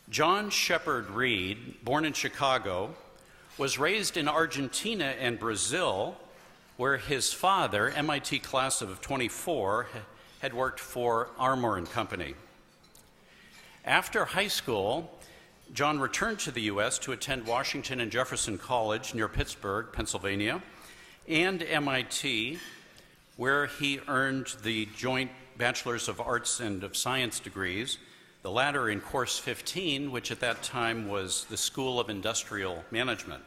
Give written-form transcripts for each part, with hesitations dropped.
John Shepard Reed, born in Chicago, was raised in Argentina and Brazil, where his father, MIT class of 24, had worked for Armour & Company. After high school, John returned to the U.S. to attend Washington and Jefferson College near Pittsburgh, Pennsylvania, and MIT, where he earned the joint Bachelor's of Arts and of Science degrees, the latter in Course 15, which at that time was the School of Industrial Management.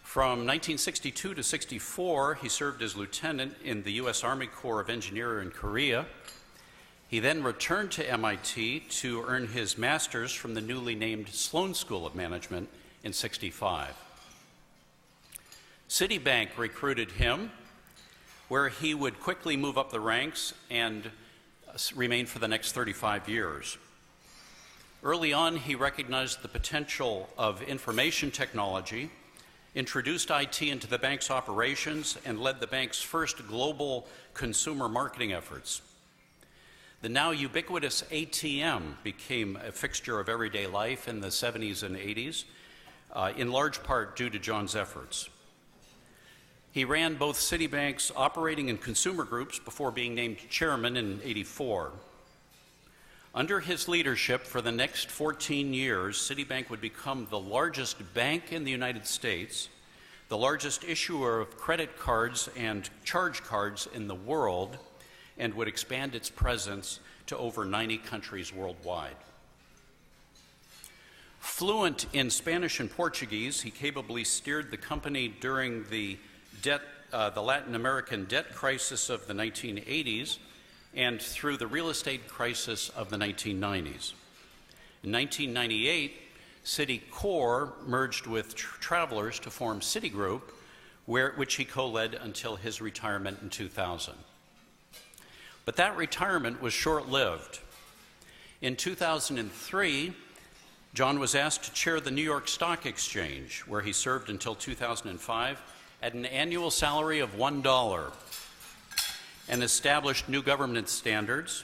From 1962 to 64, he served as lieutenant in the U.S. Army Corps of Engineers in Korea. He then returned to MIT to earn his master's from the newly named Sloan School of Management in 65. Citibank recruited him, where he would quickly move up the ranks and remain for the next 35 years. Early on, he recognized the potential of information technology, introduced IT into the bank's operations, and led the bank's first global consumer marketing efforts. The now ubiquitous ATM became a fixture of everyday life in the 70s and 80s, in large part due to John's efforts. He ran both Citibank's operating and consumer groups before being named chairman in '84. Under his leadership for the next 14 years, Citibank would become the largest bank in the United States, the largest issuer of credit cards and charge cards in the world, and would expand its presence to over 90 countries worldwide. Fluent in Spanish and Portuguese, he capably steered the company during the Latin American debt crisis of the 1980s and through the real estate crisis of the 1990s. In 1998, Citicorp merged with Travelers to form Citigroup, which he co-led until his retirement in 2000. But that retirement was short-lived. In 2003, John was asked to chair the New York Stock Exchange, where he served until 2005 at an annual salary of $1, and established new governance standards,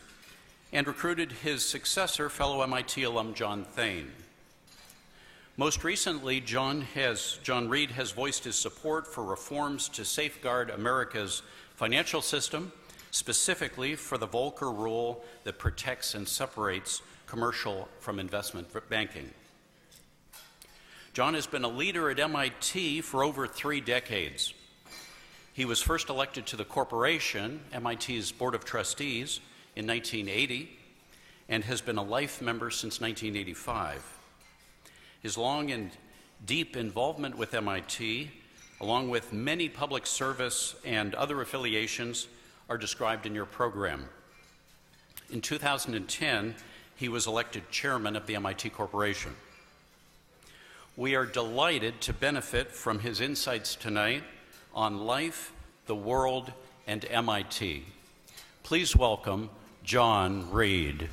and recruited his successor, fellow MIT alum John Thain. Most recently, John Reed has voiced his support for reforms to safeguard America's financial system, specifically for the Volcker Rule that protects and separates commercial from investment banking. John has been a leader at MIT for over 3 decades. He was first elected to the corporation, MIT's Board of Trustees, in 1980, and has been a life member since 1985. His long and deep involvement with MIT, along with many public service and other affiliations, are described in your program. In 2010, he was elected chairman of the MIT Corporation. We are delighted to benefit from his insights tonight on life, the world, and MIT. Please welcome John Reed.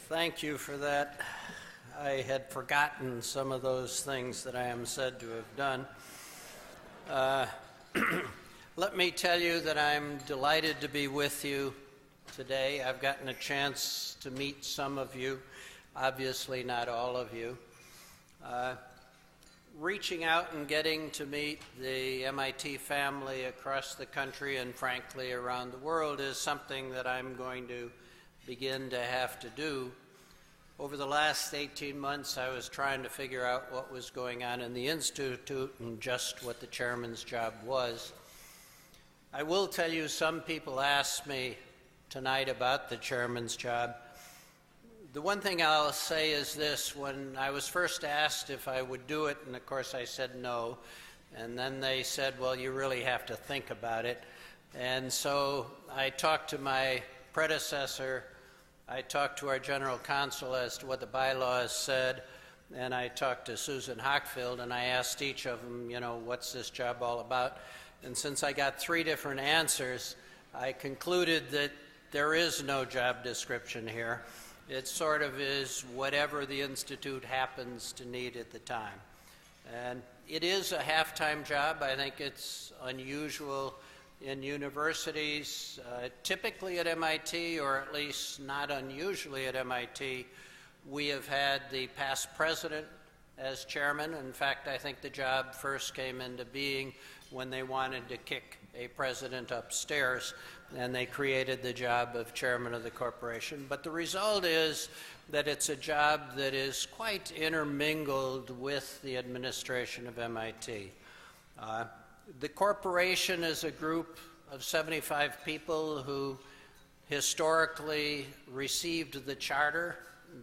Thank you for that. I had forgotten some of those things that I am said to have done. Let me tell you that I'm delighted to be with you today. I've gotten a chance to meet some of you, obviously not all of you. Reaching out and getting to meet the MIT family across the country and frankly around the world is something that I'm going to begin to have to do. Over the last 18 months, I was trying to figure out what was going on in the Institute and just what the chairman's job was. I will tell you, some people asked me tonight about the chairman's job. The one thing I'll say is this: when I was first asked if I would do it, and of course I said no, and then they said, well, you really have to think about it. And so I talked to my predecessor, I talked to our general counsel as to what the bylaws said, and I talked to Susan Hochfeld, and I asked each of them, you know, what's this job all about? And since I got 3 different answers, I concluded that there is no job description here. It sort of is whatever the institute happens to need at the time. And it is a half-time job. I think it's unusual in universities. Typically at MIT, or at least not unusually at MIT, we have had the past president as chairman. In fact, I think the job first came into being when they wanted to kick a president upstairs, and they created the job of chairman of the corporation. But the result is that it's a job that is quite intermingled with the administration of MIT. The corporation is a group of 75 people who historically received the charter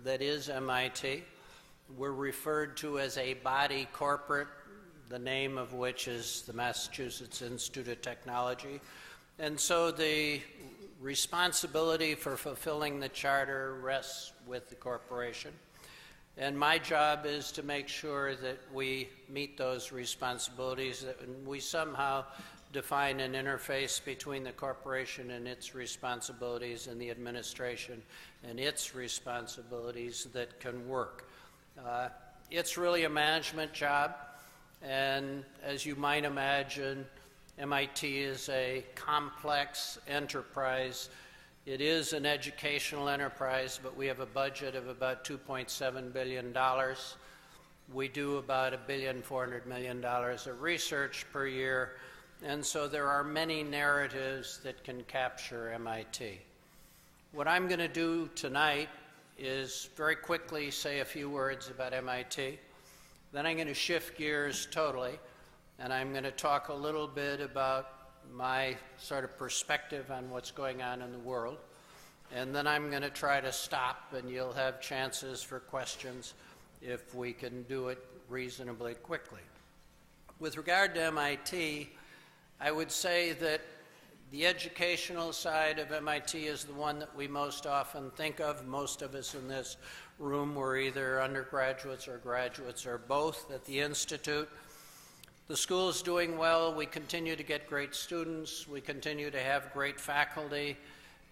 that is MIT. We're referred to as a body corporate, the name of which is the Massachusetts Institute of Technology. And so the responsibility for fulfilling the charter rests with the corporation. And my job is to make sure that we meet those responsibilities, that we somehow define an interface between the corporation and its responsibilities and the administration and its responsibilities that can work. It's really a management job, and as you might imagine, MIT is a complex enterprise. It is an educational enterprise, but we have a budget of about $2.7 billion. We do about $1.4 billion of research per year, and so there are many narratives that can capture MIT. What I'm going to do tonight is very quickly say a few words about MIT. Then I'm going to shift gears totally, and I'm going to talk a little bit about my sort of perspective on what's going on in the world. And then I'm going to try to stop, and you'll have chances for questions if we can do it reasonably quickly. With regard to MIT, I would say that the educational side of MIT is the one that we most often think of. Most of us in this room were either undergraduates or graduates or both at the Institute. The school is doing well. We continue to get great students. We continue to have great faculty.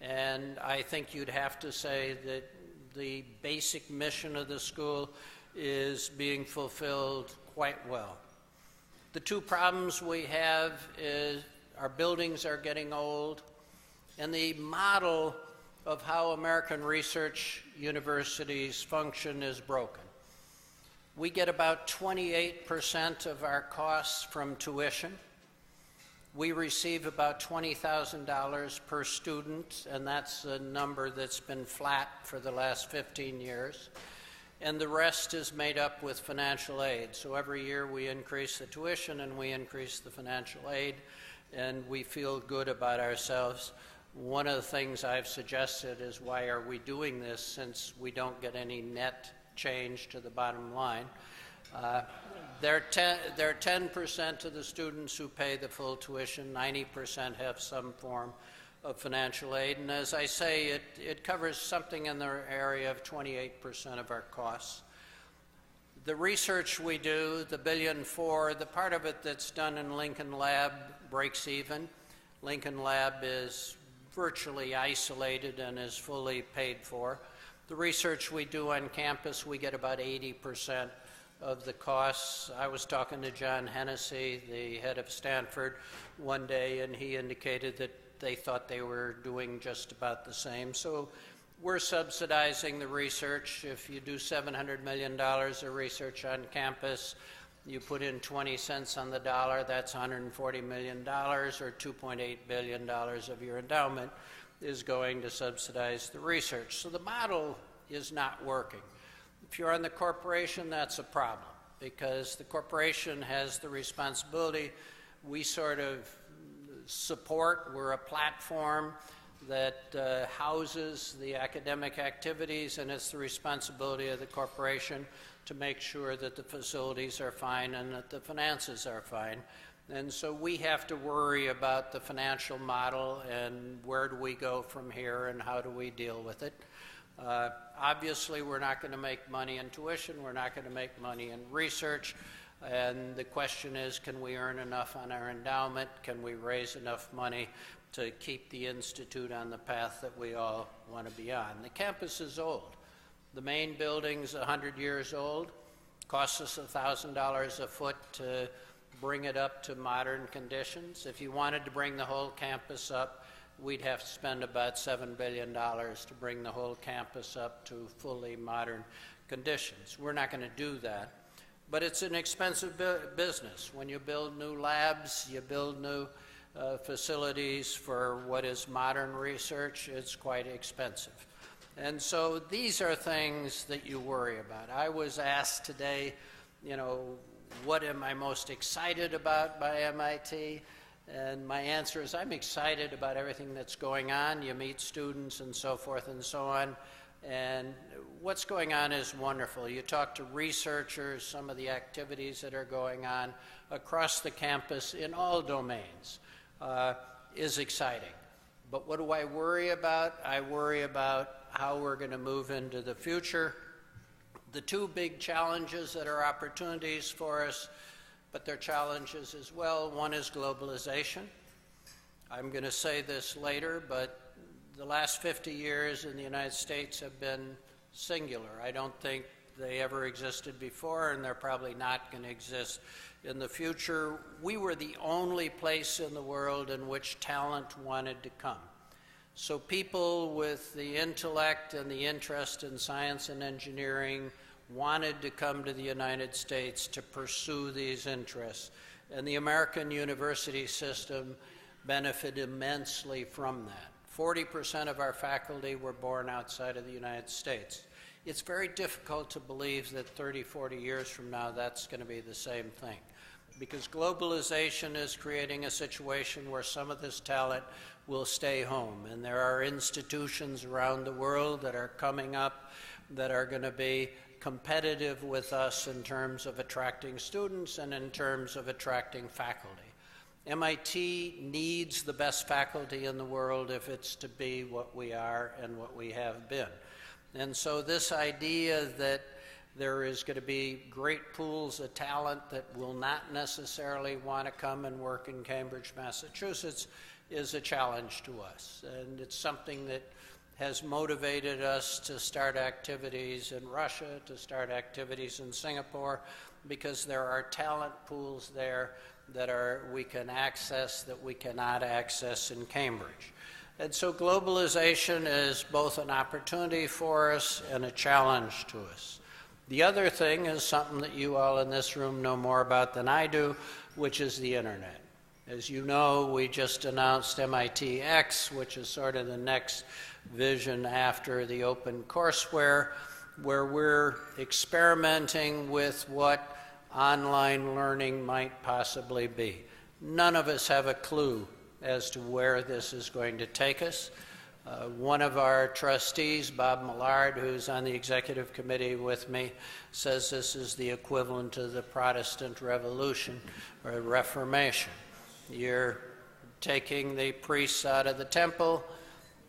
And I think you'd have to say that the basic mission of the school is being fulfilled quite well. The two problems we have is our buildings are getting old, and the model of how American research universities function is broken. We get about 28% of our costs from tuition. We receive about $20,000 per student, and that's a number that's been flat for the last 15 years. And the rest is made up with financial aid. So every year we increase the tuition and we increase the financial aid, and we feel good about ourselves. One of the things I've suggested is, why are we doing this since we don't get any net change to the bottom line? There are 10% of the students who pay the full tuition. 90% have some form of financial aid. And as I say, it covers something in the area of 28% of our costs. The research we do, the $1.4 billion, the part of it that's done in Lincoln Lab breaks even. Lincoln Lab is virtually isolated and is fully paid for. The research we do on campus, we get about 80% of the costs. I was talking to John Hennessy, the head of Stanford, one day, and he indicated that they thought they were doing just about the same. So we're subsidizing the research. If you do $700 million of research on campus, you put in 20 cents on the dollar, that's $140 million, or $2.8 billion of your endowment is going to subsidize the research. So the model is not working. If you're on the corporation, that's a problem, because the corporation has the responsibility. We sort of support, we're a platform that houses the academic activities, and it's the responsibility of the corporation to make sure that the facilities are fine and that the finances are fine. And so we have to worry about the financial model and where do we go from here and how do we deal with it. Obviously, we're not going to make money in tuition, we're not going to make money in research, and the question is, can we earn enough on our endowment? Can we raise enough money to keep the Institute on the path that we all want to be on? The campus is old. The main building's 100 years old. Costs us $1,000 a foot to bring it up to modern conditions. If you wanted to bring the whole campus up, we'd have to spend about $7 billion to bring the whole campus up to fully modern conditions. We're not going to do that. But it's an expensive business. When you build new labs, you build new facilities for what is modern research, it's quite expensive. And so these are things that you worry about. I was asked today, you know, what am I most excited about by MIT? And my answer is I'm excited about everything that's going on. You meet students and so forth and so on. And what's going on is wonderful. You talk to researchers, some of the activities that are going on across the campus in all domains is exciting. But what do I worry about? I worry about how we're going to move into the future. The two big challenges that are opportunities for us, but they're challenges as well. One is globalization. I'm going to say this later, but the last 50 years in the United States have been singular. I don't think they ever existed before, and they're probably not going to exist in the future. We were the only place in the world in which talent wanted to come. So people with the intellect and the interest in science and engineering wanted to come to the United States to pursue these interests. And the American university system benefited immensely from that. 40% of our faculty were born outside of the United States. It's very difficult to believe that 30, 40 years from now that's going to be the same thing, because globalization is creating a situation where some of this talent will stay home. And there are institutions around the world that are coming up that are going to be competitive with us in terms of attracting students and in terms of attracting faculty. MIT needs the best faculty in the world if it's to be what we are and what we have been. And so this idea that there is going to be great pools of talent that will not necessarily want to come and work in Cambridge, Massachusetts, is a challenge to us. And it's something that has motivated us to start activities in Russia, to start activities in Singapore, because there are talent pools there that we can access that we cannot access in Cambridge. And so globalization is both an opportunity for us and a challenge to us. The other thing is something that you all in this room know more about than I do, which is the internet. As you know, we just announced MITx, which is sort of the next vision after the open courseware, where we're experimenting with what online learning might possibly be. None of us have a clue as to where this is going to take us. One of our trustees, Bob Millard, who's on the executive committee with me, says this is the equivalent of the Protestant Revolution or Reformation. You're taking the priests out of the temple,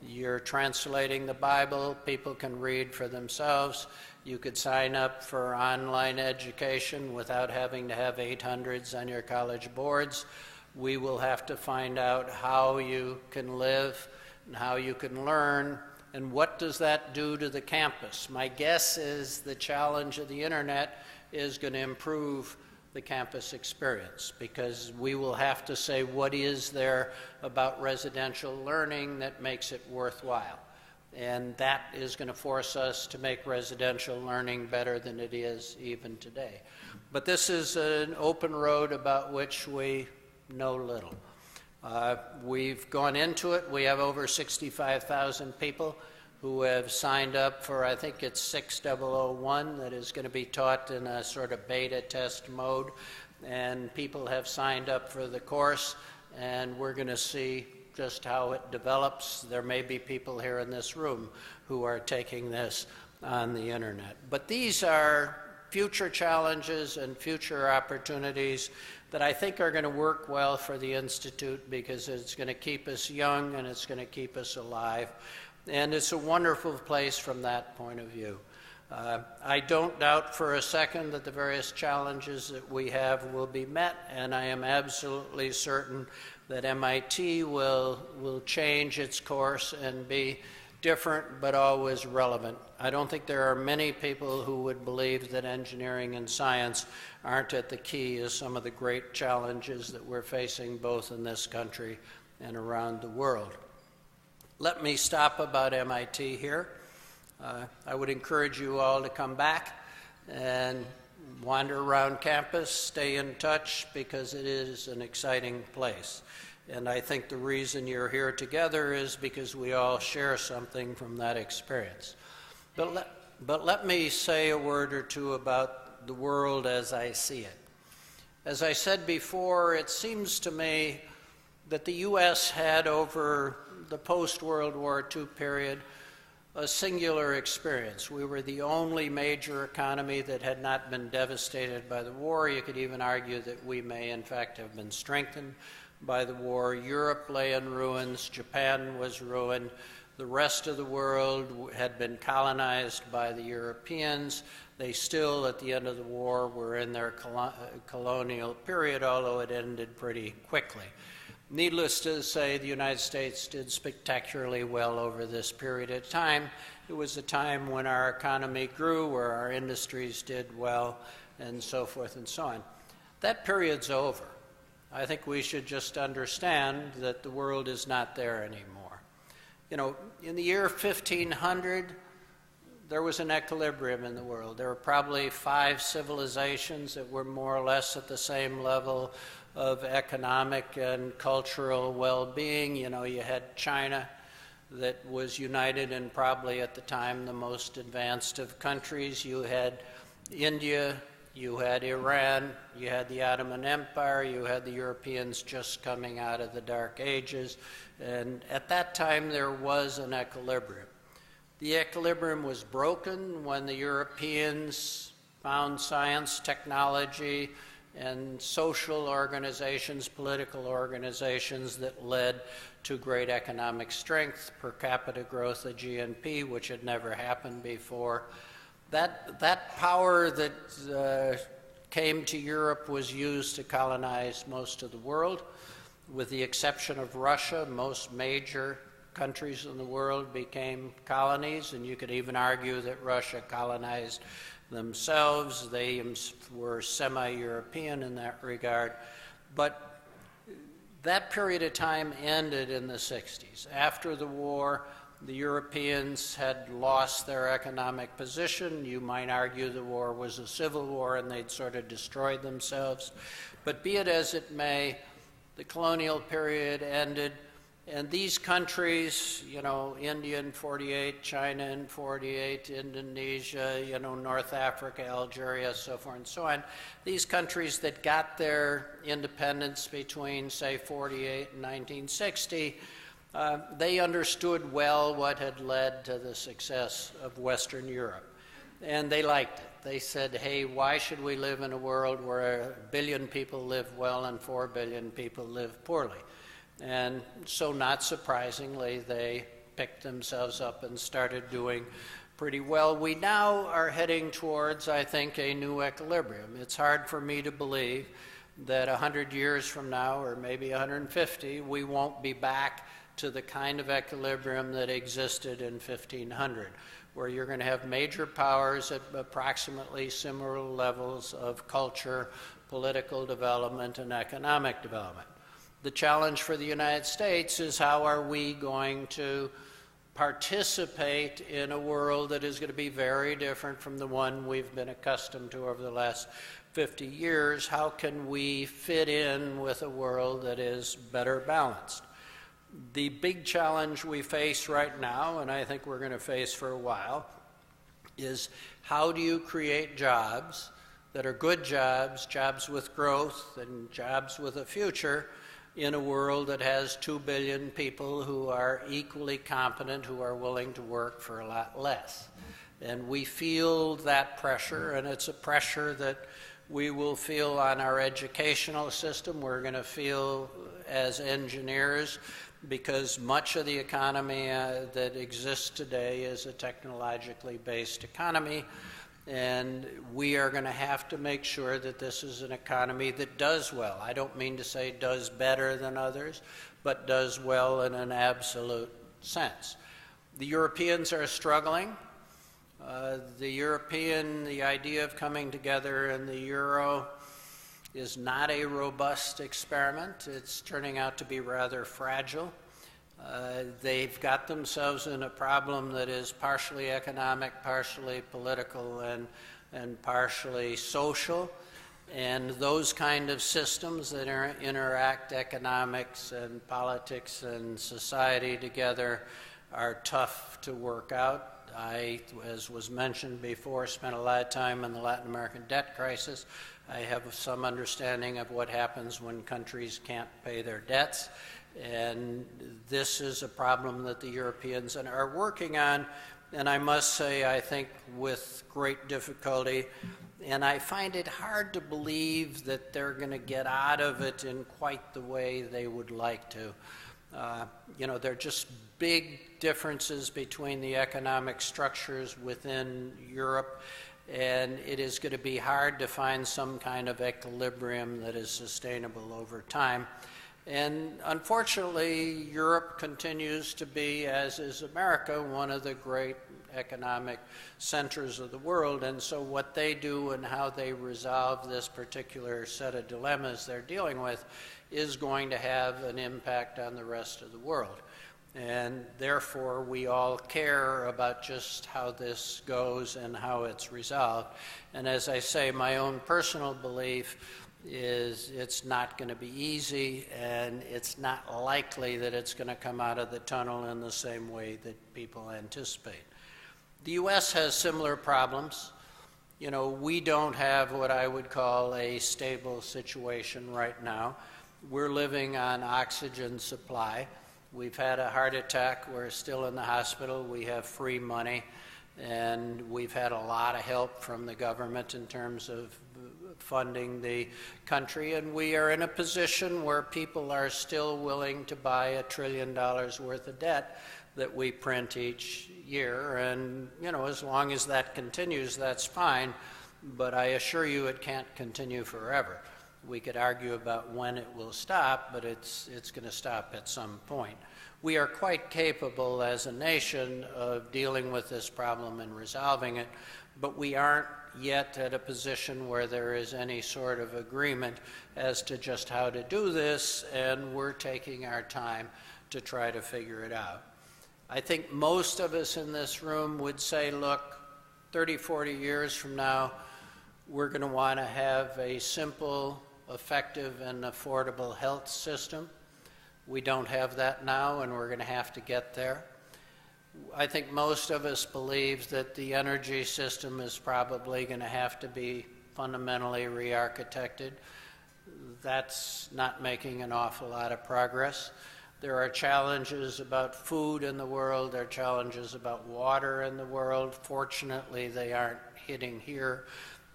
you're translating the Bible, people can read for themselves. You could sign up for online education without having to have 800s on your college boards. We will have to find out how you can live and how you can learn, and what does that do to the campus. My guess is the challenge of the internet is going to improve the campus experience, because we will have to say what is there about residential learning that makes it worthwhile. And that is going to force us to make residential learning better than it is even today. But this is an open road about which we know little. We've gone into it. We have over 65,000 people who have signed up for, I think it's 6001, that is going to be taught in a sort of beta test mode. And people have signed up for the course, and we're going to see just how it develops. There may be people here in this room who are taking this on the internet. But these are future challenges and future opportunities that I think are going to work well for the Institute, because it's going to keep us young and it's going to keep us alive. And it's a wonderful place from that point of view. I don't doubt for a second that the various challenges that we have will be met, and I am absolutely certain that MIT will change its course and be different but always relevant. I don't think there are many people who would believe that engineering and science aren't at the key of some of the great challenges that we're facing both in this country and around the world. Let me stop about MIT here. I would encourage you all to come back and wander around campus, stay in touch, because it is an exciting place. And I think the reason you're here together is because we all share something from that experience. But let me say a word or two about the world as I see it. As I said before, it seems to me that the U.S. had, over the post-World War II period, a singular experience. We were the only major economy that had not been devastated by the war. You could even argue that we may, in fact, have been strengthened by the war. Europe lay in ruins. Japan was ruined. The rest of the world had been colonized by the Europeans. They still, at the end of the war, were in their colonial period, although it ended pretty quickly. Needless to say, the United States did spectacularly well over this period of time. It was a time when our economy grew, where our industries did well, and so forth and so on. That period's over. I think we should just understand that the world is not there anymore. You know, in the year 1500, there was an equilibrium in the world. There were probably 5 civilizations that were more or less at the same level of economic and cultural well-being. You know, you had China that was united and probably at the time the most advanced of countries. You had India, you had Iran, you had the Ottoman Empire, you had the Europeans just coming out of the Dark Ages, and at that time there was an equilibrium. The equilibrium was broken when the Europeans found science, technology, and social organizations, political organizations that led to great economic strength, per capita growth of GNP, which had never happened before. That power that came to Europe was used to colonize most of the world. With the exception of Russia, most major countries in the world became colonies, and you could even argue that Russia colonized themselves. They were semi-European in that regard. But that period of time ended in the 60s. After the war, the Europeans had lost their economic position. You might argue the war was a civil war and they'd sort of destroyed themselves. But be it as it may, the colonial period ended. And these countries, you know, India in 48, China in 48, Indonesia, you know, North Africa, Algeria, so forth and so on, these countries that got their independence between, say, 48 and 1960, they understood well what had led to the success of Western Europe. And they liked it. They said, hey, why should we live in a world where 1 billion people live well and 4 billion people live poorly? And so, not surprisingly, they picked themselves up and started doing pretty well. We now are heading towards, I think, a new equilibrium. It's hard for me to believe that 100 years from now, or maybe 150, we won't be back to the kind of equilibrium that existed in 1500, where you're going to have major powers at approximately similar levels of culture, political development, and economic development. The challenge for the United States is how are we going to participate in a world that is going to be very different from the one we've been accustomed to over the last 50 years. How can we fit in with a world that is better balanced? The big challenge we face right now, and I think we're going to face for a while, is how do you create jobs that are good jobs, jobs with growth, and jobs with a future, in a world that has 2 billion people who are equally competent, who are willing to work for a lot less. And we feel that pressure, and it's a pressure that we will feel on our educational system. We're going to feel as engineers, because much of the economy that exists today is a technologically based economy. And we are going to have to make sure that this is an economy that does well. I don't mean to say does better than others, but does well in an absolute sense. The Europeans are struggling. The idea of coming together in the euro is not a robust experiment. It's turning out to be rather fragile. They've got themselves in a problem that is partially economic, partially political, and partially social. And those kind of systems that interact economics and politics and society together are tough to work out. I, as was mentioned before, spent a lot of time in the Latin American debt crisis. I have some understanding of what happens when countries can't pay their debts. And this is a problem that the Europeans are working on, and I must say, I think with great difficulty. And I find it hard to believe that they're going to get out of it in quite the way they would like to. You know, there are just big differences between the economic structures within Europe, and it is going to be hard to find some kind of equilibrium that is sustainable over time. And unfortunately, Europe continues to be, as is America, one of the great economic centers of the world. And so what they do and how they resolve this particular set of dilemmas they're dealing with is going to have an impact on the rest of the world. And therefore, we all care about just how this goes and how it's resolved. And as I say, my own personal belief is it's not going to be easy, and it's not likely that it's going to come out of the tunnel in the same way that people anticipate. The U.S. has similar problems. You know, we don't have what I would call a stable situation right now. We're living on oxygen supply. We've had a heart attack. We're still in the hospital. We have free money. And we've had a lot of help from the government in terms of funding the country. And we are in a position where people are still willing to buy $1 trillion worth of debt that we print each year. And, you know, as long as that continues, that's fine. But I assure you it can't continue forever. We could argue about when it will stop, but it's going to stop at some point. We are quite capable as a nation of dealing with this problem and resolving it, but we aren't yet at a position where there is any sort of agreement as to just how to do this, and we're taking our time to try to figure it out. I think most of us in this room would say, look, 30, 40 years from now, we're going to want to have a simple, effective, and affordable health system. We don't have that now, and we're going to have to get there. I think most of us believe that the energy system is probably going to have to be fundamentally re-architected. That's not making an awful lot of progress. There are challenges about food in the world. There are challenges about water in the world. Fortunately, they aren't hitting here.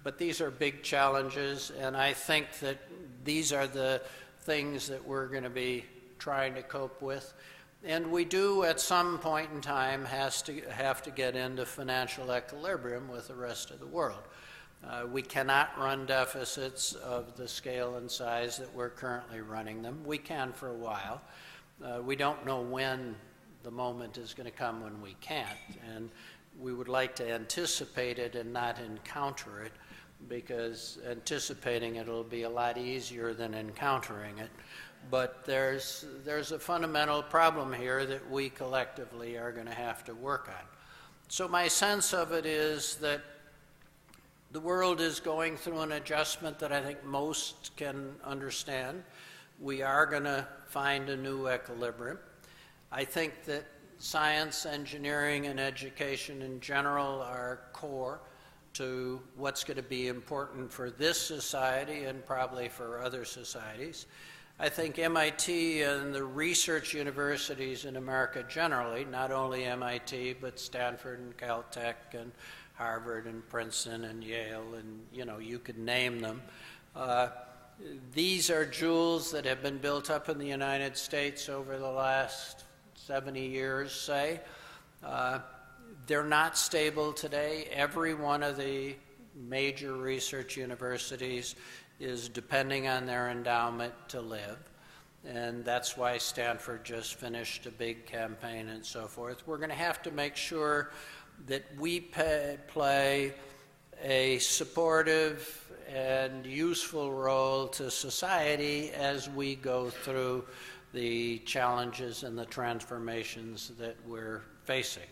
But these are big challenges, and I think that these are the things that we're going to be trying to cope with. And we do, at some point in time, have to get into financial equilibrium with the rest of the world. We cannot run deficits of the scale and size that we're currently running them. We can for a while. We don't know when the moment is going to come when we can't, and we would like to anticipate it and not encounter it, because anticipating it will be a lot easier than encountering it. But there's a fundamental problem here that we collectively are going to have to work on. So my sense of it is that the world is going through an adjustment that I think most can understand. We are going to find a new equilibrium. I think that science, engineering, and education in general are core to what's going to be important for this society and probably for other societies. I think MIT and the research universities in America generally, not only MIT, but Stanford and Caltech and Harvard and Princeton and Yale, and you could name them. These are jewels that have been built up in the United States over the last 70 years, say. They're not stable today. Every one of the major research universities is depending on their endowment to live. And that's why Stanford just finished a big campaign and so forth. We're going to have to make sure that we play a supportive and useful role to society as we go through the challenges and the transformations that we're facing.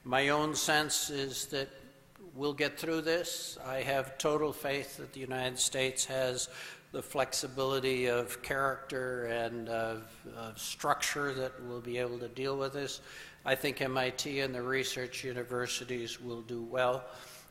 My own sense is that we'll get through this. I have total faith that the United States has the flexibility of character and of structure that will be able to deal with this. I think MIT and the research universities will do well,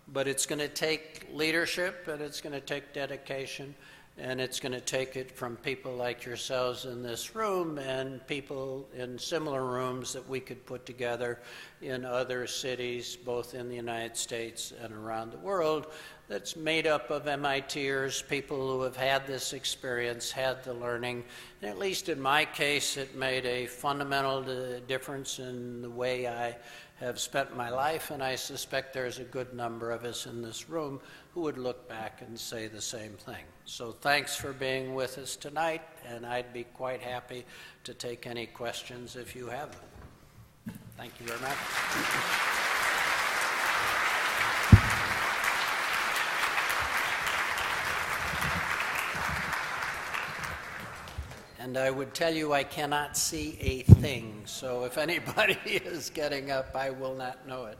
but it's going to take leadership, and it's going to take dedication, and it's going to take it from people like yourselves in this room and people in similar rooms that we could put together in other cities, both in the United States and around the world, that's made up of MITers, people who have had this experience, had the learning. And at least in my case, it made a fundamental difference in the way I have spent my life, and I suspect there's a good number of us in this room who would look back and say the same thing. So thanks for being with us tonight, and I'd be quite happy to take any questions if you have them. Thank you very much. And I would tell you I cannot see a thing, so if anybody is getting up, I will not know it.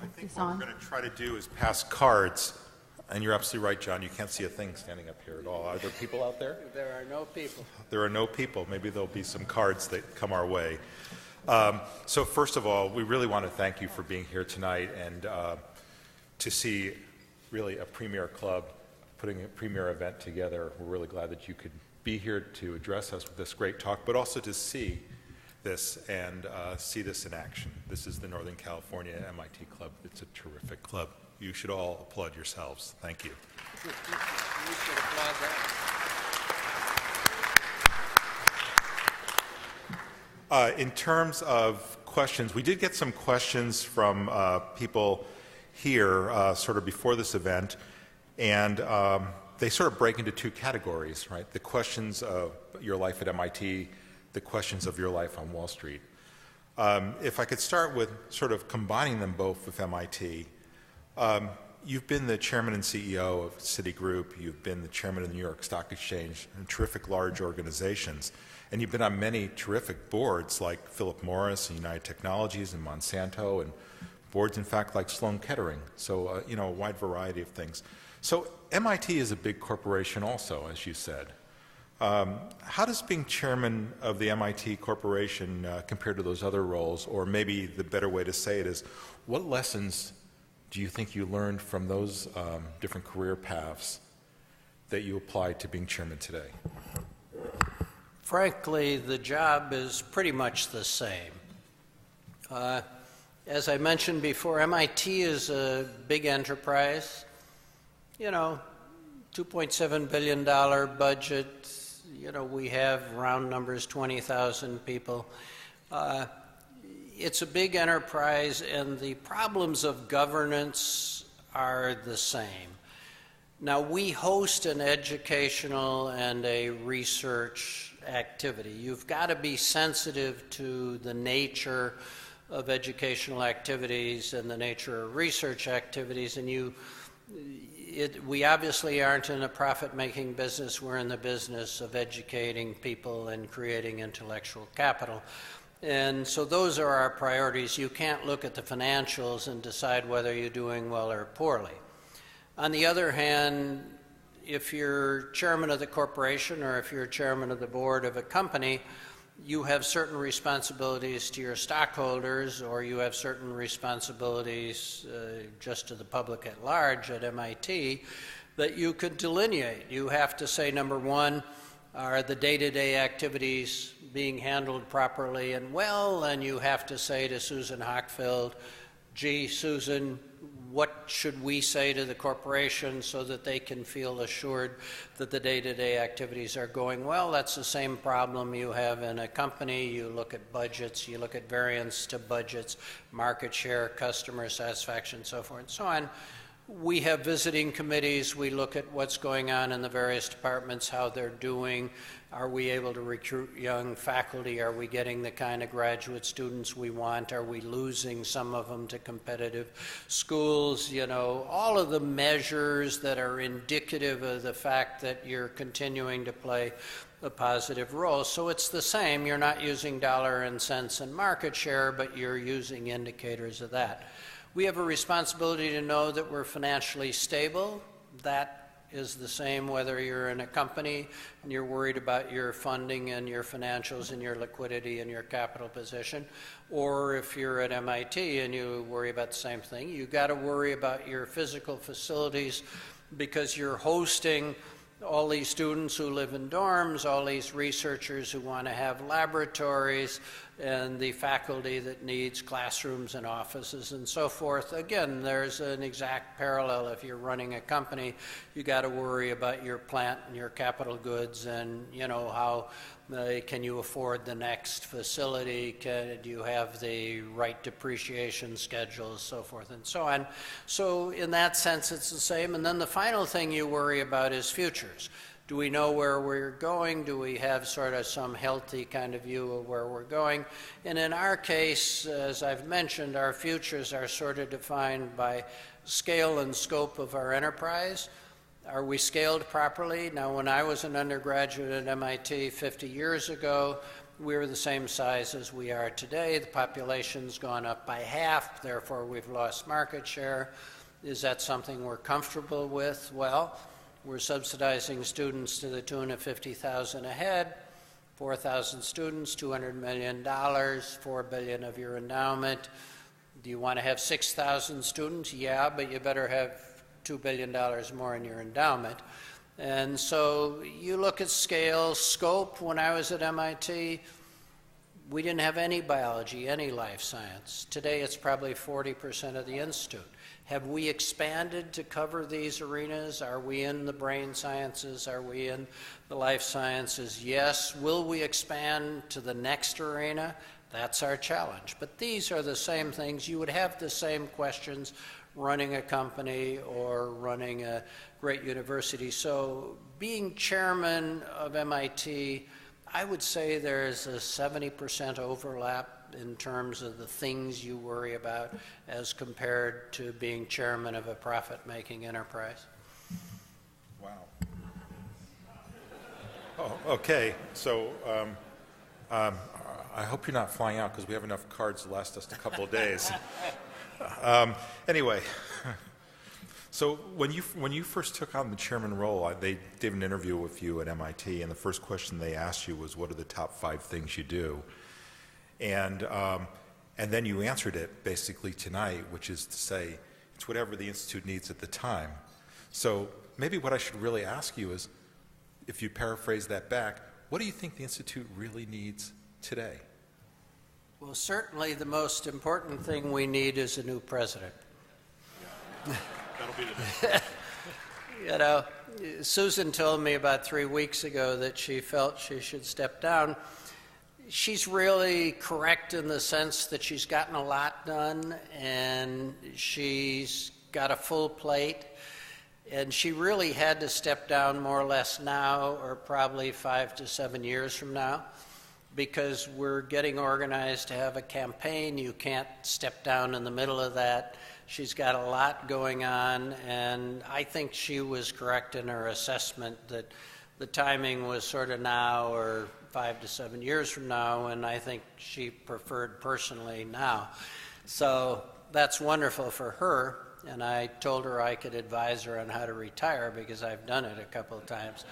I think what we're going to try to do is pass cards, and you're absolutely right, John, you can't see a thing standing up here at all. Are there people out there? There are no people. There are no people. Maybe there'll be some cards that come our way. So first of all, we really want to thank you for being here tonight and to see really a premier club putting a premier event together. We're really glad that you could be here to address us with this great talk, but also to see this and see this in action. This is the Northern California MIT Club. It's a terrific club. You should all applaud yourselves. Thank you. You should applaud that. In terms of questions, we did get some questions from people here sort of before this event, and they sort of break into two categories, right? The questions of your life at MIT, the questions of your life on Wall Street. If I could start with sort of combining them both with MIT, you've been the chairman and CEO of Citigroup, you've been the chairman of the New York Stock Exchange, and terrific large organizations, and you've been on many terrific boards like Philip Morris and United Technologies and Monsanto, and boards, in fact, like Sloan Kettering, so you know, a wide variety of things. So MIT is a big corporation also, as you said. How does being chairman of the MIT Corporation compare to those other roles? Or maybe the better way to say it is, what lessons do you think you learned from those different career paths that you applied to being chairman today? Frankly, the job is pretty much the same. As I mentioned before, MIT is a big enterprise. You know, $2.7 billion budget. You know, we have round numbers, 20,000 people. It's a big enterprise, and the problems of governance are the same. Now, we host an educational and a research activity. You've got to be sensitive to the nature of educational activities and the nature of research activities, and we obviously aren't in a profit-making business. We're in the business of educating people and creating intellectual capital. And so those are our priorities. You can't look at the financials and decide whether you're doing well or poorly. On the other hand, if you're chairman of the corporation or if you're chairman of the board of a company, you have certain responsibilities to your stockholders, or you have certain responsibilities just to the public at large at MIT that you could delineate. You have to say, number one, are the day-to-day activities being handled properly and well? And you have to say to Susan Hochfeld, gee, Susan, what should we say to the corporation so that they can feel assured that the day-to-day activities are going well? That's the same problem you have in a company. You look at budgets, you look at variance to budgets, market share, customer satisfaction, so forth and so on. We have visiting committees. We look at what's going on in the various departments, how they're doing. Are we able to recruit young faculty? Are we getting the kind of graduate students we want? Are we losing some of them to competitive schools? You know, all of the measures that are indicative of the fact that you're continuing to play a positive role. So it's the same. You're not using dollar and cents and market share, but you're using indicators of that. We have a responsibility to know that we're financially stable. That is the same whether you're in a company and you're worried about your funding and your financials and your liquidity and your capital position, or if you're at MIT and you worry about the same thing. You've got to worry about your physical facilities because you're hosting all these students who live in dorms, all these researchers who want to have laboratories, and the faculty that needs classrooms and offices and so forth. Again, there's an exact parallel. If you're running a company, you got to worry about your plant and your capital goods and, you know, how can you afford the next facility? Do you have the right depreciation schedules, so forth and so on. So in that sense, it's the same. And then the final thing you worry about is futures. Do we know where we're going? Do we have sort of some healthy kind of view of where we're going? And in our case, as I've mentioned, our futures are sort of defined by scale and scope of our enterprise. Are we scaled properly? Now, when I was an undergraduate at MIT 50 years ago, we were the same size as we are today. The population's gone up by half, therefore we've lost market share. Is that something we're comfortable with? Well, we're subsidizing students to the tune of $50,000 a head, 4,000 students, $200 million, $4 billion of your endowment. Do you want to have 6,000 students? Yeah, but you better have $2 billion more in your endowment. And so you look at scale, scope. When I was at MIT, we didn't have any biology, any life science. Today it's probably 40% of the institute. Have we expanded to cover these arenas? Are we in the brain sciences? Are we in the life sciences? Yes. Will we expand to the next arena? That's our challenge. But these are the same things. You would have the same questions running a company or running a great university. So being chairman of MIT, I would say there's a 70% overlap in terms of the things you worry about as compared to being chairman of a profit-making enterprise. Wow. Oh, okay. So I hope you're not flying out because we have enough cards to last us a couple of days. Anyway, so when you first took on the chairman role, they did an interview with you at MIT, and the first question they asked you was, what are the top 5 things you do? And then you answered it basically tonight, which is to say, it's whatever the Institute needs at the time. So maybe what I should really ask you is, if you paraphrase that back, what do you think the Institute really needs today? Well, certainly the most important thing we need is a new president. Yeah. That'll be the next. You know, Susan told me about 3 weeks ago that she felt she should step down. She's really correct in the sense that she's gotten a lot done and she's got a full plate, and she really had to step down more or less now or probably 5 to 7 years from now, because we're getting organized to have a campaign. You can't step down in the middle of that. She's got a lot going on, and I think she was correct in her assessment that the timing was sort of now or 5 to 7 years from now, and I think she preferred personally now. So that's wonderful for her, and I told her I could advise her on how to retire because I've done it a couple of times.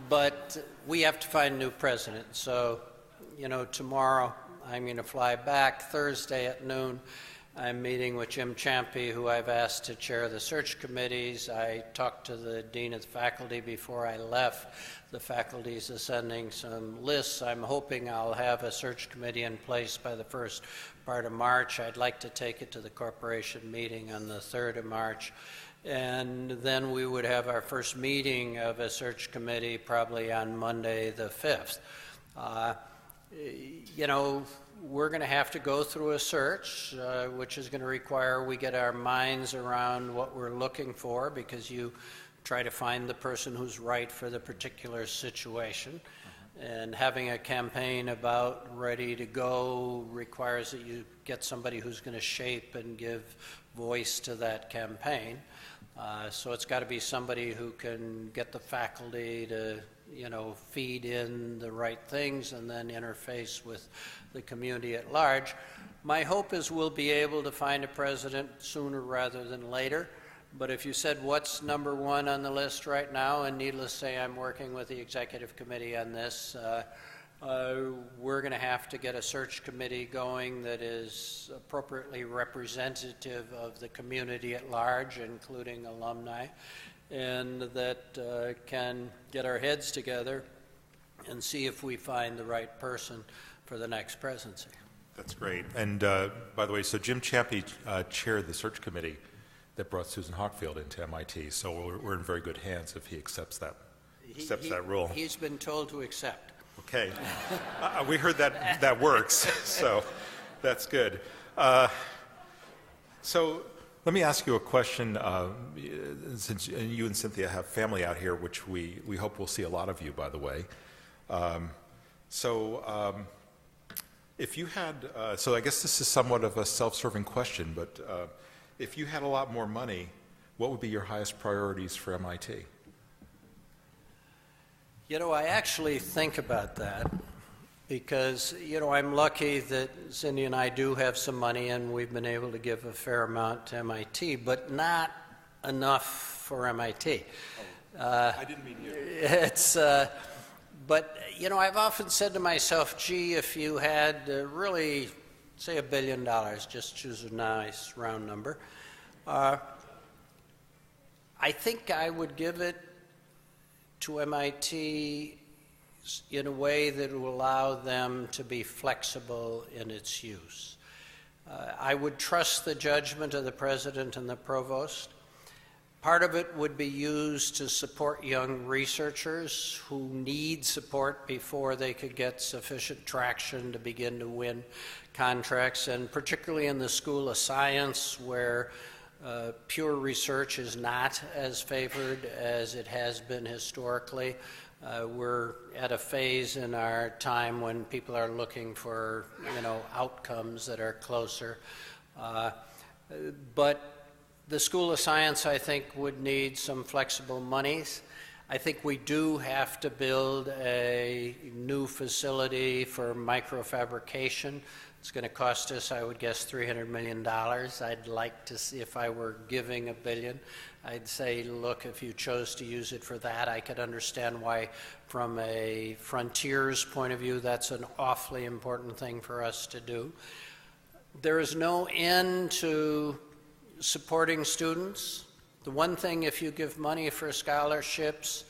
But we have to find a new president. So, you know, tomorrow I'm going to fly back. Thursday at noon, I'm meeting with Jim Champy, who I've asked to chair the search committees. I talked to the dean of the faculty before I left. The faculty is sending some lists. I'm hoping I'll have a search committee in place by the first part of March. I'd like to take it to the corporation meeting on the 3rd of March. And then we would have our first meeting of a search committee probably on Monday the 5th. You know, we're going to have to go through a search, which is going to require we get our minds around what we're looking for, because you try to find the person who's right for the particular situation. And having a campaign about ready to go requires that you get somebody who's going to shape and give voice to that campaign. So it's got to be somebody who can get the faculty to, feed in the right things and then interface with the community at large. My hope is we'll be able to find a president sooner rather than later. But if you said what's number one on the list right now, and needless to say I'm working with the executive committee on this, we're going to have to get a search committee going that is appropriately representative of the community at large, including alumni, and that can get our heads together and see if we find the right person for the next presidency. That's great. And by the way, so Jim Chappie chaired the search committee that brought Susan Hockfield into MIT, so we're in very good hands if he accepts that role. He's been told to accept. Okay. We heard that works, so that's good. So let me ask you a question, since you and Cynthia have family out here, which we hope we'll see a lot of you, by the way. If you had, so I guess this is somewhat of a self-serving question, but if you had a lot more money, what would be your highest priorities for MIT? I actually think about that because, I'm lucky that Cindy and I do have some money and we've been able to give a fair amount to MIT, but not enough for MIT. I didn't mean you. It's, but, I've often said to myself, gee, if you had really, say $1 billion, just choose a nice round number, I think I would give it to MIT in a way that will allow them to be flexible in its use. I would trust the judgment of the president and the provost. Part of it would be used to support young researchers who need support before they could get sufficient traction to begin to win contracts, and particularly in the School of Science, where pure research is not as favored as it has been historically. We're at a phase in our time when people are looking for, outcomes that are closer. But the School of Science, I think, would need some flexible monies. I think we do have to build a new facility for microfabrication. It's going to cost us, I would guess, $300 million. I'd like to see, if I were giving $1 billion, I'd say, look, if you chose to use it for that, I could understand why, from a frontiers point of view, that's an awfully important thing for us to do. There is no end to supporting students. The one thing, if you give money for scholarships,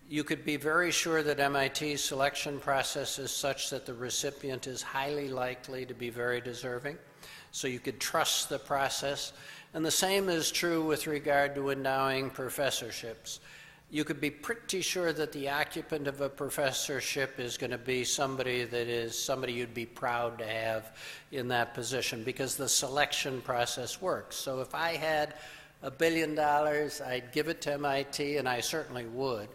you could be very sure that MIT's selection process is such that the recipient is highly likely to be very deserving. So you could trust the process. And the same is true with regard to endowing professorships. You could be pretty sure that the occupant of a professorship is going to be somebody that is somebody you'd be proud to have in that position, because the selection process works. So if I had $1 billion, I'd give it to MIT, and I certainly would.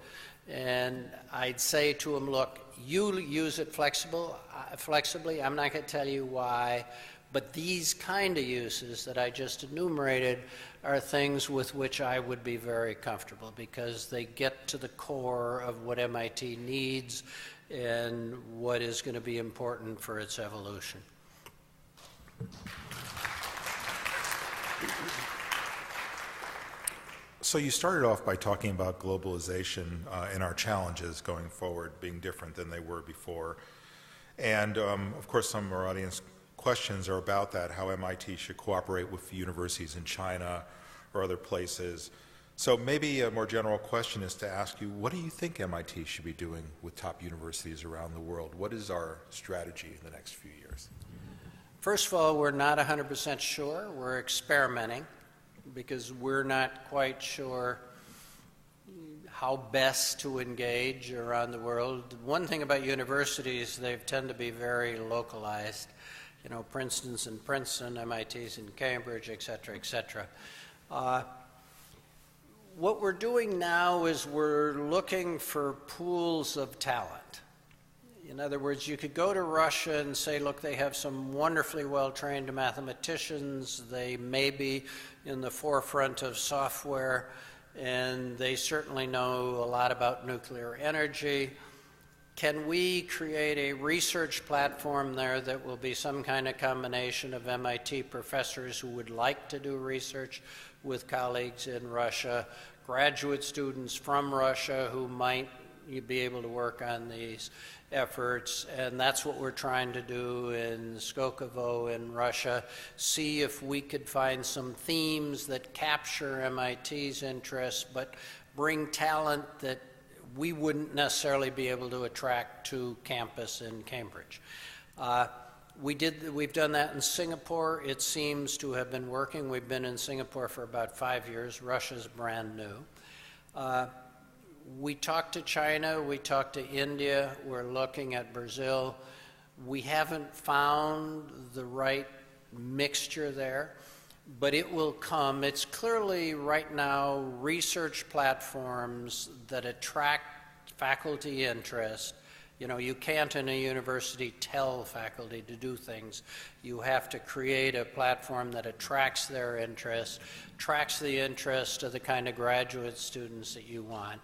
And I'd say to them, look, you use it flexibly. I'm not going to tell you why, but these kind of uses that I just enumerated are things with which I would be very comfortable, because they get to the core of what MIT needs and what is going to be important for its evolution. So you started off by talking about globalization and our challenges going forward being different than they were before. And of course, some of our audience questions are about that, how MIT should cooperate with universities in China or other places. So maybe a more general question is to ask you, what do you think MIT should be doing with top universities around the world? What is our strategy in the next few years? First of all, we're not 100% sure. We're experimenting, because we're not quite sure how best to engage around the world. One thing about universities, they tend to be very localized. You know, Princeton's in Princeton, MIT's in Cambridge, et cetera, et cetera. What we're doing now is we're looking for pools of talent. In other words, you could go to Russia and say, look, they have some wonderfully well-trained mathematicians, they may be in the forefront of software, and they certainly know a lot about nuclear energy. Can we create a research platform there that will be some kind of combination of MIT professors who would like to do research with colleagues in Russia, graduate students from Russia who might be able to work on these efforts, and that's what we're trying to do in Skokovo in Russia, see if we could find some themes that capture MIT's interests, but bring talent that we wouldn't necessarily be able to attract to campus in Cambridge. We've done that in Singapore. It seems to have been working. We've been in Singapore for about 5 years. Russia's brand new. We talked to China, we talked to India, we're looking at Brazil. We haven't found the right mixture there, but it will come. It's clearly right now research platforms that attract faculty interest. You know, you can't in a university tell faculty to do things. You have to create a platform that attracts their interest, attracts the interest of the kind of graduate students that you want.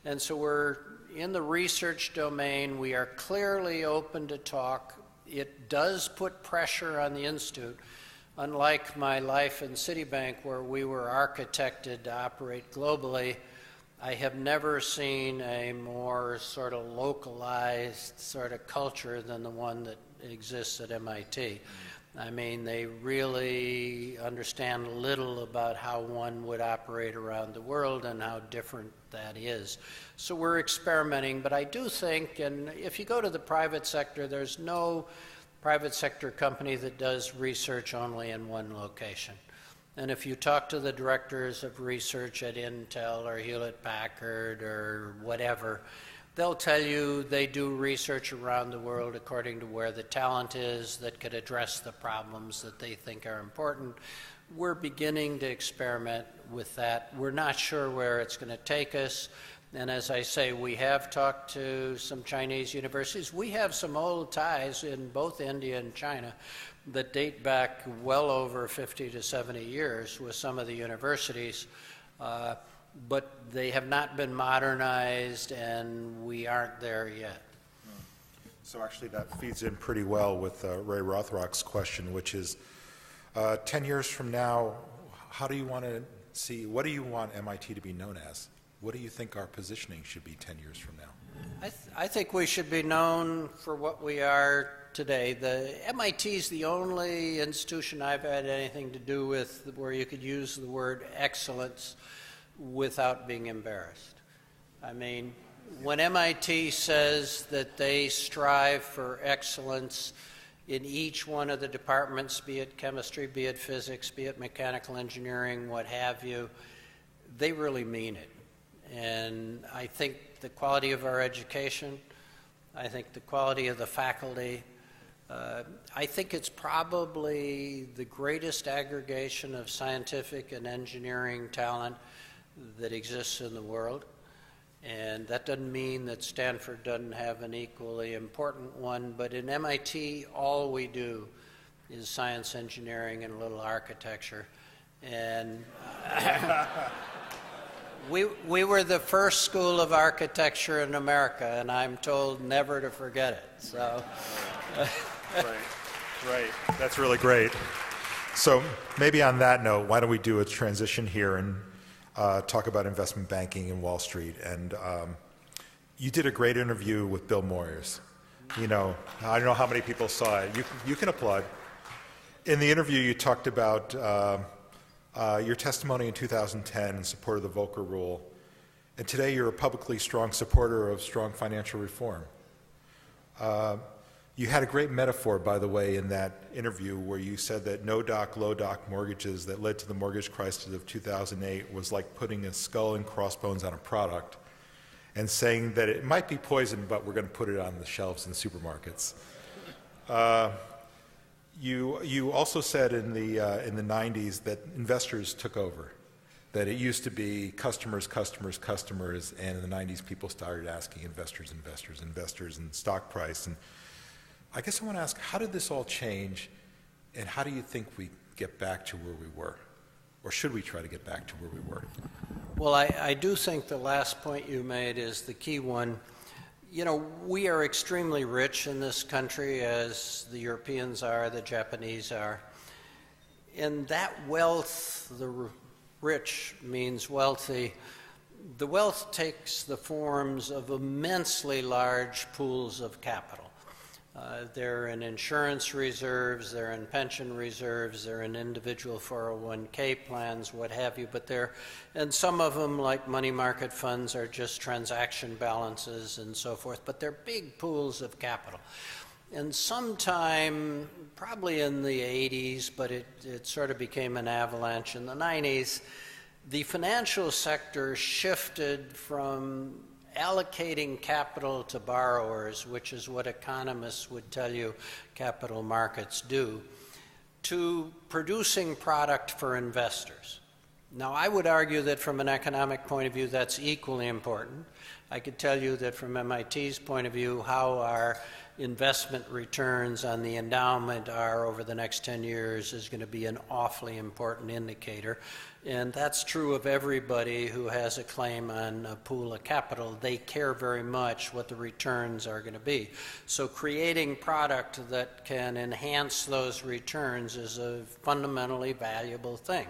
And so we're in the research domain. We are clearly open to talk. It does put pressure on the institute. Unlike my life in Citibank, where we were architected to operate globally, I have never seen a more sort of localized sort of culture than the one that exists at MIT. I mean, they really understand little about how one would operate around the world and how different that is. So we're experimenting, but I do think, and if you go to the private sector, there's no private sector company that does research only in one location. And if you talk to the directors of research at Intel or Hewlett-Packard or whatever, they'll tell you they do research around the world according to where the talent is that could address the problems that they think are important. We're beginning to experiment with that. We're not sure where it's going to take us. And as I say, we have talked to some Chinese universities. We have some old ties in both India and China that date back well over 50 to 70 years with some of the universities. But they have not been modernized, and we aren't there yet. So actually that feeds in pretty well with Ray Rothrock's question, which is 10 years from now, how do you want to see, what do you want MIT to be known as? What do you think our positioning should be 10 years from now? I think we should be known for what we are today. The MIT is the only institution I've had anything to do with where you could use the word excellence without being embarrassed. I mean, when MIT says that they strive for excellence in each one of the departments, be it chemistry, be it physics, be it mechanical engineering, what have you, they really mean it. And I think the quality of our education, I think the quality of the faculty, I think it's probably the greatest aggregation of scientific and engineering talent that exists in the world. And that doesn't mean that Stanford doesn't have an equally important one, but in MIT, all we do is science, engineering, and a little architecture. And we were the first school of architecture in America, and I'm told never to forget it. So, Right. That's really great. So maybe on that note, why don't we do a transition here and talk about investment banking in Wall Street. And you did a great interview with Bill Moyers. You know, I don't know how many people saw it. You can applaud. In the interview, you talked about your testimony in 2010 in support of the Volcker Rule. And today you're a publicly strong supporter of strong financial reform. You had a great metaphor, by the way, in that interview where you said that no-doc, low-doc mortgages that led to the mortgage crisis of 2008 was like putting a skull and crossbones on a product and saying that it might be poison, but we're going to put it on the shelves in the supermarkets. You also said in the 90s that investors took over, that it used to be customers, customers, customers, and in the 90s people started asking investors, investors, investors, and stock price. And I guess I want to ask, how did this all change, and how do you think we get back to where we were? Or should we try to get back to where we were? Well, I do think the last point you made is the key one. You know, we are extremely rich in this country, as the Europeans are, the Japanese are. And that wealth, the rich means wealthy, the wealth takes the forms of immensely large pools of capital. They're in insurance reserves, they're in pension reserves, they're in individual 401k plans, what have you, and some of them, like money market funds, are just transaction balances and so forth, but they're big pools of capital. And sometime, probably in the 80s, but it sort of became an avalanche in the 90s, the financial sector shifted from allocating capital to borrowers, which is what economists would tell you capital markets do, to producing product for investors. Now, I would argue that from an economic point of view, that's equally important. I could tell you that from MIT's point of view, how our investment returns on the endowment are over the next 10 years is going to be an awfully important indicator. And that's true of everybody who has a claim on a pool of capital. They care very much what the returns are going to be. So creating product that can enhance those returns is a fundamentally valuable thing.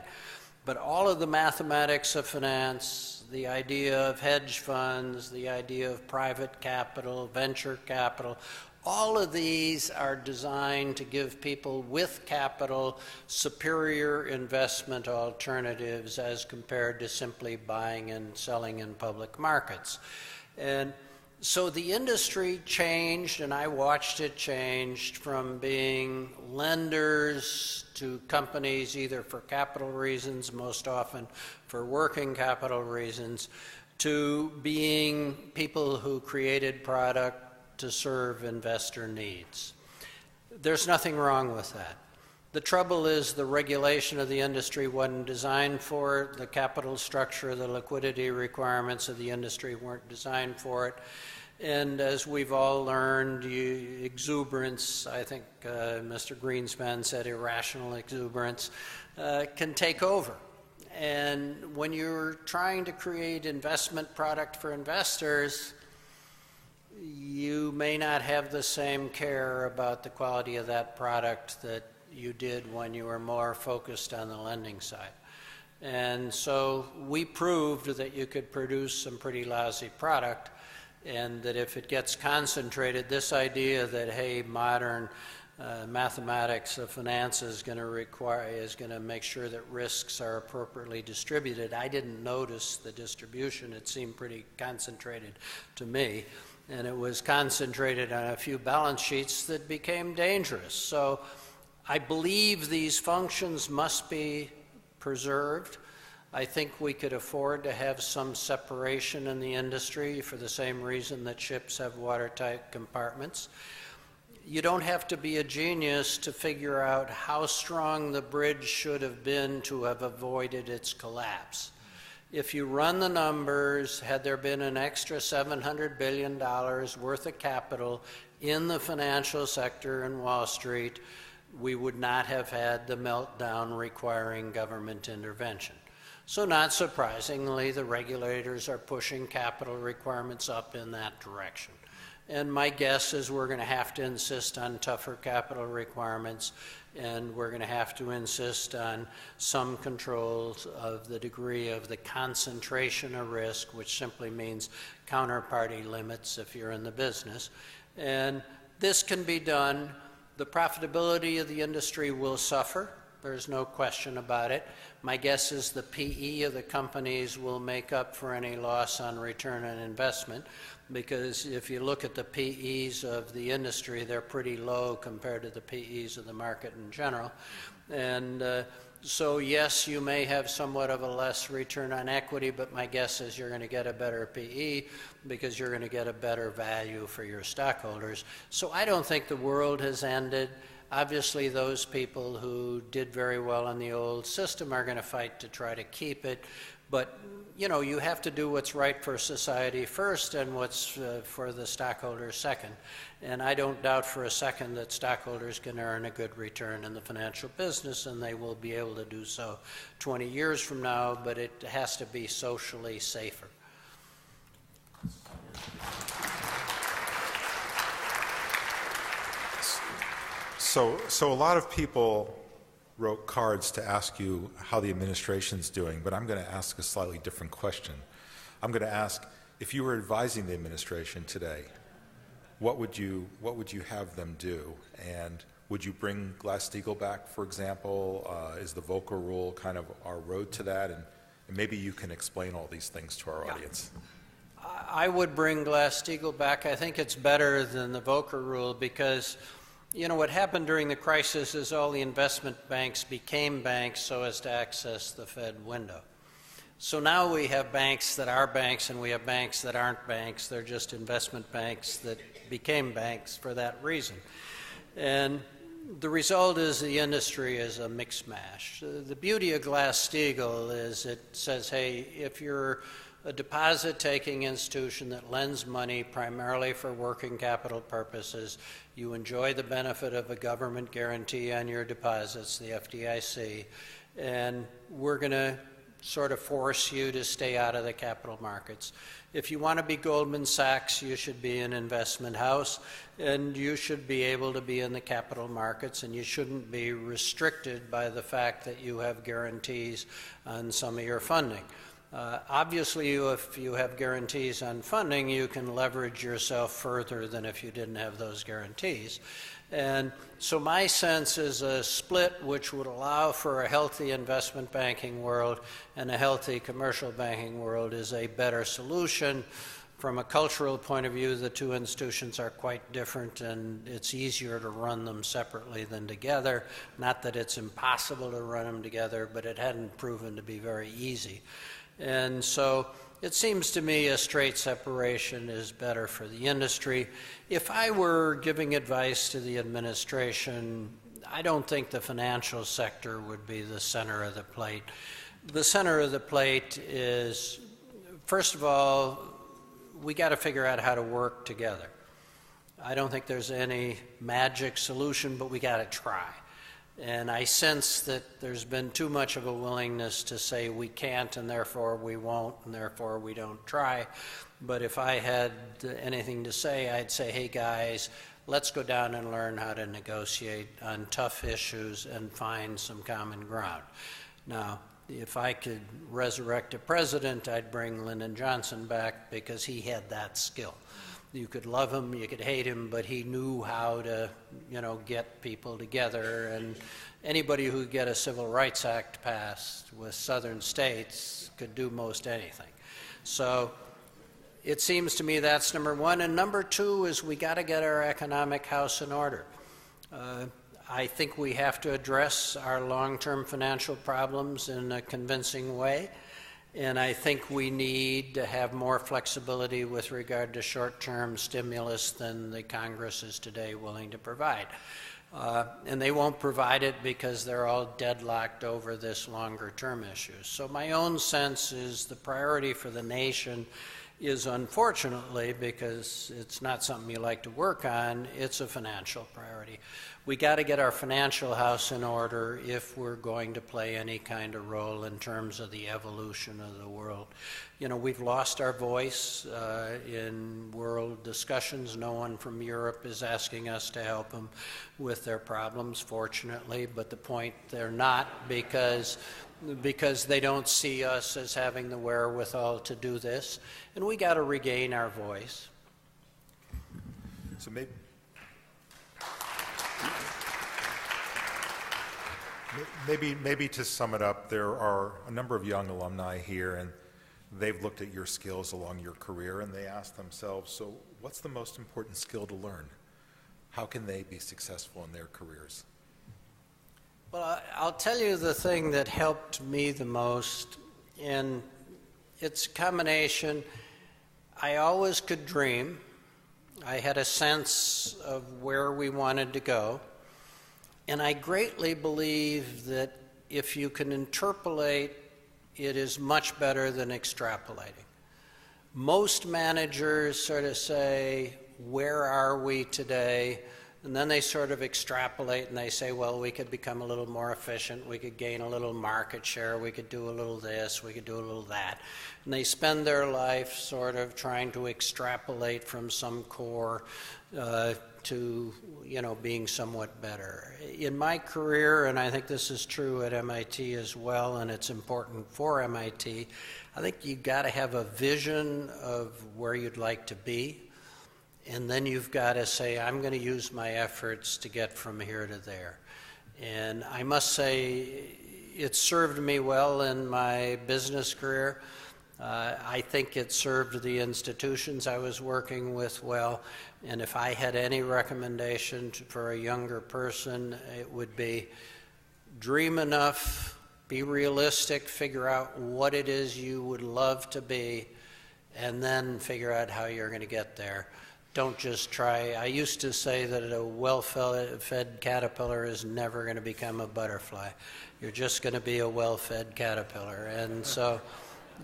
But all of the mathematics of finance, the idea of hedge funds, the idea of private capital, venture capital, all of these are designed to give people with capital superior investment alternatives as compared to simply buying and selling in public markets. And so the industry changed, and I watched it change from being lenders to companies either for capital reasons, most often for working capital reasons, to being people who created product to serve investor needs. There's nothing wrong with that. The trouble is the regulation of the industry wasn't designed for it. The capital structure, the liquidity requirements of the industry weren't designed for it. And as we've all learned, exuberance, I think Mr. Greenspan said irrational exuberance, can take over. And when you're trying to create investment product for investors, you may not have the same care about the quality of that product that you did when you were more focused on the lending side. And so we proved that you could produce some pretty lousy product, and that if it gets concentrated, this idea that, hey, modern mathematics of finance is going to make sure that risks are appropriately distributed. I didn't notice the distribution. It seemed pretty concentrated to me. And it was concentrated on a few balance sheets that became dangerous. So I believe these functions must be preserved. I think we could afford to have some separation in the industry for the same reason that ships have watertight compartments. You don't have to be a genius to figure out how strong the bridge should have been to have avoided its collapse. If you run the numbers, had there been an extra $700 billion worth of capital in the financial sector in Wall Street, we would not have had the meltdown requiring government intervention. So not surprisingly, the regulators are pushing capital requirements up in that direction. And my guess is we're going to have to insist on tougher capital requirements, and we're going to have to insist on some controls of the degree of the concentration of risk, which simply means counterparty limits if you're in the business. And this can be done. The profitability of the industry will suffer. There's no question about it. My guess is the PE of the companies will make up for any loss on return on investment, because if you look at the PEs of the industry, they're pretty low compared to the PEs of the market in general. And So yes, you may have somewhat of a less return on equity, but my guess is you're going to get a better PE because you're going to get a better value for your stockholders. So I don't think the world has ended. Obviously, those people who did very well in the old system are going to fight to try to keep it. But, you know, you have to do what's right for society first and what's for the stockholders second. And I don't doubt for a second that stockholders can earn a good return in the financial business, and they will be able to do so 20 years from now, but it has to be socially safer. So a lot of people wrote cards to ask you how the administration's doing, but I'm going to ask a slightly different question. I'm going to ask, if you were advising the administration today, what would you have them do? And would you bring Glass-Steagall back, for example? Is the Volcker Rule kind of our road to that? And maybe you can explain all these things to our audience. I would bring Glass-Steagall back. I think it's better than the Volcker Rule because, you know, what happened during the crisis is all the investment banks became banks so as to access the Fed window. So now we have banks that are banks and we have banks that aren't banks. They're just investment banks that became banks for that reason. And the result is the industry is a mix mash. The beauty of Glass-Steagall is it says, hey, if you're a deposit-taking institution that lends money primarily for working capital purposes, you enjoy the benefit of a government guarantee on your deposits, the FDIC, and we're going to sort of force you to stay out of the capital markets. If you want to be Goldman Sachs, you should be an investment house, and you should be able to be in the capital markets, and you shouldn't be restricted by the fact that you have guarantees on some of your funding. Obviously, if you have guarantees on funding, you can leverage yourself further than if you didn't have those guarantees. And so my sense is a split which would allow for a healthy investment banking world and a healthy commercial banking world is a better solution. From a cultural point of view, the two institutions are quite different, and it's easier to run them separately than together. Not that it's impossible to run them together, but it hadn't proven to be very easy. And so it seems to me a straight separation is better for the industry. If I were giving advice to the administration, I don't think the financial sector would be the center of the plate. The center of the plate is, first of all, we got to figure out how to work together. I don't think there's any magic solution, but we got to try. And I sense that there's been too much of a willingness to say we can't and therefore we won't and therefore we don't try. But if I had anything to say, I'd say, hey guys, let's go down and learn how to negotiate on tough issues and find some common ground. Now, if I could resurrect a president, I'd bring Lyndon Johnson back because he had that skill. You could love him, you could hate him, but he knew how to, get people together. And anybody who could get a Civil Rights Act passed with southern states could do most anything. So it seems to me that's number one. And number two is we got to get our economic house in order. I think we have to address our long-term financial problems in a convincing way. And I think we need to have more flexibility with regard to short-term stimulus than the Congress is today willing to provide. And they won't provide it because they're all deadlocked over this longer-term issue. So my own sense is the priority for the nation is, unfortunately, because it's not something you like to work on, it's a financial priority. We got to get our financial house in order if we're going to play any kind of role in terms of the evolution of the world. We've lost our voice in world discussions. No one from Europe is asking us to help them with their problems, fortunately, but the point they're not because they don't see us as having the wherewithal to do this, and we got to regain our voice. So maybe to sum it up, there are a number of young alumni here, and they've looked at your skills along your career, and they ask themselves, so what's the most important skill to learn? How can they be successful in their careers? Well, I'll tell you the thing that helped me the most, and it's a combination. I always could dream. I had a sense of where we wanted to go. And I greatly believe that if you can interpolate, it is much better than extrapolating. Most managers sort of say, where are we today? And then they sort of extrapolate and they say, well, we could become a little more efficient, we could gain a little market share, we could do a little this, we could do a little that. And they spend their life sort of trying to extrapolate from some core to, being somewhat better. In my career, and I think this is true at MIT as well, and it's important for MIT, I think you've got to have a vision of where you'd like to be. And then you've got to say, I'm going to use my efforts to get from here to there. And I must say, it served me well in my business career. I think it served the institutions I was working with well. And if I had any recommendation for a younger person, it would be dream enough, be realistic, figure out what it is you would love to be, and then figure out how you're going to get there. Don't just try. I used to say that a well-fed caterpillar is never going to become a butterfly. You're just going to be a well-fed caterpillar. And so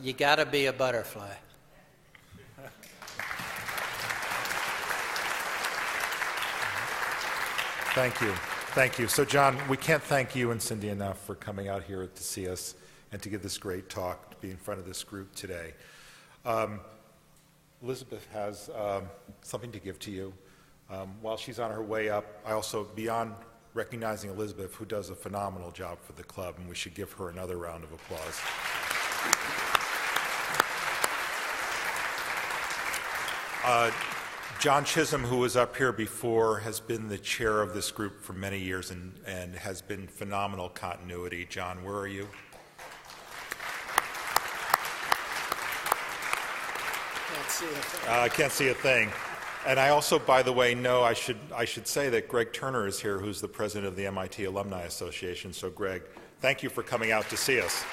you got to be a butterfly. Thank you. Thank you. So, John, we can't thank you and Cindy enough for coming out here to see us and to give this great talk, to be in front of this group today. Elizabeth has something to give to you. While she's on her way up, I also, beyond recognizing Elizabeth, who does a phenomenal job for the club, and we should give her another round of applause. John Chisholm, who was up here before, has been the chair of this group for many years and has been phenomenal continuity. John, where are you? I can't see a thing. And I also, by the way, know I should say that Greg Turner is here, who's the president of the MIT Alumni Association. So, Greg, thank you for coming out to see us.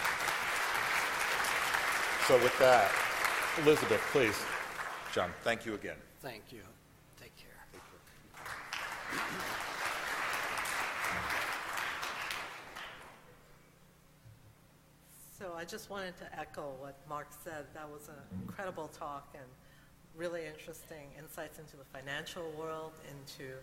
So with that, Elizabeth, please. John, thank you again. Thank you. Take care. So I just wanted to echo what Mark said. That was an incredible talk and really interesting insights into the financial world, into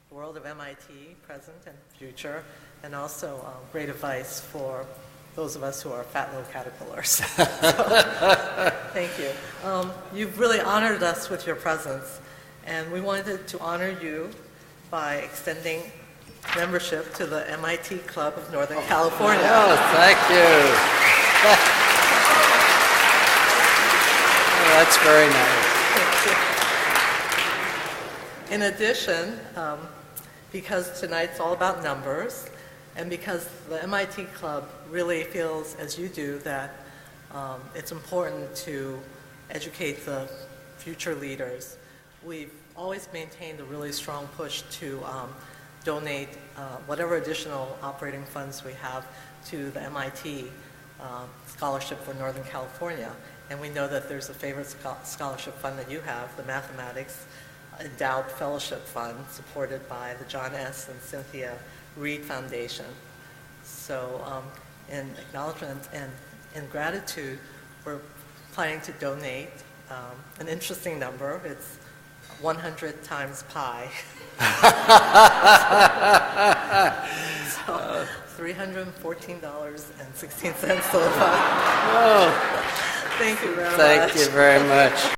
the world of MIT, present and future, and also great advice for those of us who are fat little caterpillars. So, thank you. You've really honored us with your presence, and we wanted to honor you by extending membership to the MIT Club of Northern California. Oh, thank you. Oh, that's very nice. In addition, because tonight's all about numbers, and because the MIT Club really feels, as you do, that it's important to educate the future leaders, we've always maintained a really strong push to donate whatever additional operating funds we have to the MIT Scholarship for Northern California. And we know that there's a favorite scholarship fund that you have, the Mathematics Endowed Fellowship Fund, supported by the John S. and Cynthia Reed Foundation. So in acknowledgement and in gratitude, we're planning to donate an interesting number. It's 100 times pi. So $314.16 to the fund. Oh, thank you very much. Thank you very much.